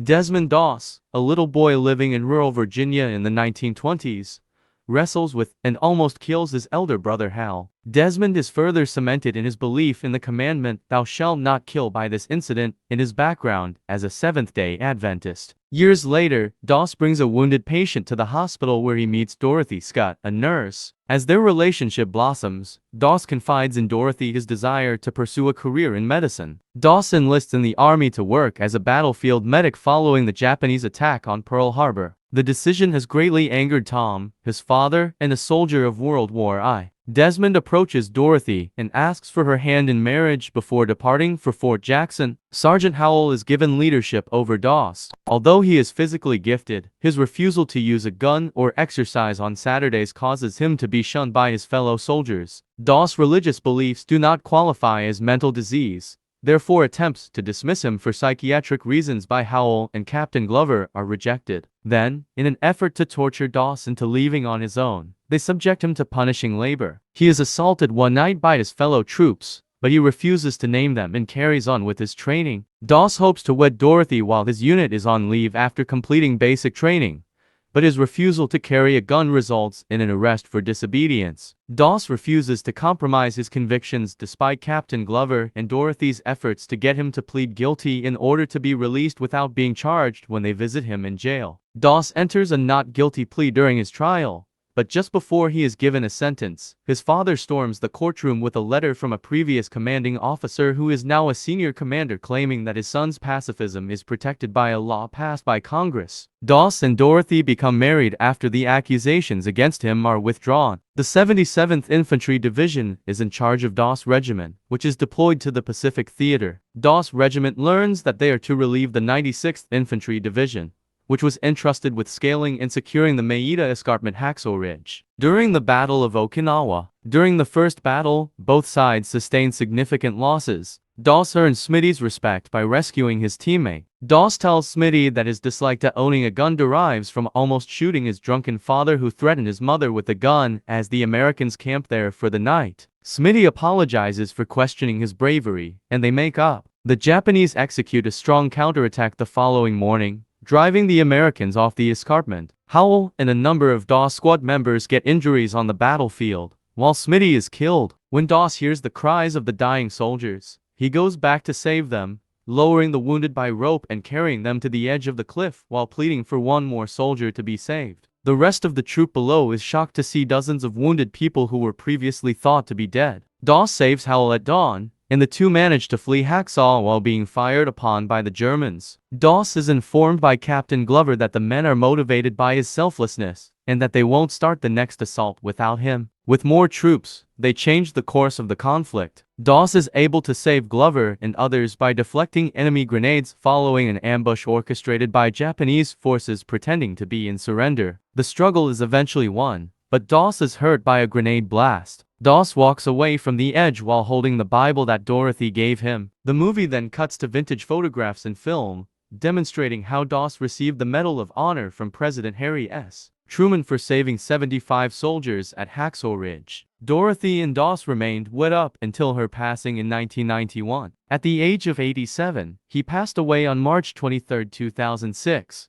Desmond Doss, a little boy living in rural Virginia in the 1920s, wrestles with and almost kills his elder brother Hal. Desmond is further cemented in his belief in the commandment, "Thou shalt not kill," by this incident in his background as a Seventh-day Adventist. Years later, Doss brings a wounded patient to the hospital where he meets Dorothy Scott, a nurse. As their relationship blossoms, Doss confides in Dorothy his desire to pursue a career in medicine. Doss enlists in the army to work as a battlefield medic following the Japanese attack on Pearl Harbor. The decision has greatly angered Tom, his father, and a soldier of World War I. Desmond approaches Dorothy and asks for her hand in marriage before departing for Fort Jackson. Sergeant Howell is given leadership over Doss. Although he is physically gifted, his refusal to use a gun or exercise on Saturdays causes him to be shunned by his fellow soldiers. Doss' religious beliefs do not qualify as mental disease. Therefore, attempts to dismiss him for psychiatric reasons by Howell and Captain Glover are rejected. Then, in an effort to torture Doss into leaving on his own, they subject him to punishing labor. He is assaulted one night by his fellow troops, but he refuses to name them and carries on with his training. Doss hopes to wed Dorothy while his unit is on leave after completing basic training, but his refusal to carry a gun results in an arrest for disobedience. Doss refuses to compromise his convictions despite Captain Glover and Dorothy's efforts to get him to plead guilty in order to be released without being charged when they visit him in jail. Doss enters a not guilty plea during his trial, but just before he is given a sentence, his father storms the courtroom with a letter from a previous commanding officer who is now a senior commander claiming that his son's pacifism is protected by a law passed by Congress. Doss and Dorothy become married after the accusations against him are withdrawn. The 77th Infantry Division is in charge of Doss Regiment, which is deployed to the Pacific Theater. Doss Regiment learns that they are to relieve the 96th Infantry Division, which was entrusted with scaling and securing the Maeda Escarpment Hacksaw Ridge. During the Battle of Okinawa, during the first battle, both sides sustained significant losses. Doss earns Smitty's respect by rescuing his teammate. Doss tells Smitty that his dislike to owning a gun derives from almost shooting his drunken father who threatened his mother with a gun as the Americans camped there for the night. Smitty apologizes for questioning his bravery, and they make up. The Japanese execute a strong counterattack the following morning, driving the Americans off the escarpment. Howell and a number of Doss squad members get injuries on the battlefield, while Smitty is killed. When Doss hears the cries of the dying soldiers, he goes back to save them, lowering the wounded by rope and carrying them to the edge of the cliff while pleading for one more soldier to be saved. The rest of the troop below is shocked to see dozens of wounded people who were previously thought to be dead. Doss saves Howell at dawn, and the two manage to flee Hacksaw while being fired upon by the Germans. Doss is informed by Captain Glover that the men are motivated by his selflessness, and that they won't start the next assault without him. With more troops, they change the course of the conflict. Doss is able to save Glover and others by deflecting enemy grenades following an ambush orchestrated by Japanese forces pretending to be in surrender. The struggle is eventually won, but Doss is hurt by a grenade blast. Doss walks away from the edge while holding the Bible that Dorothy gave him. The movie then cuts to vintage photographs and film, demonstrating how Doss received the Medal of Honor from President Harry S. Truman for saving 75 soldiers at Hacksaw Ridge. Dorothy and Doss remained wed up until her passing in 1991. At the age of 87, he passed away on March 23, 2006.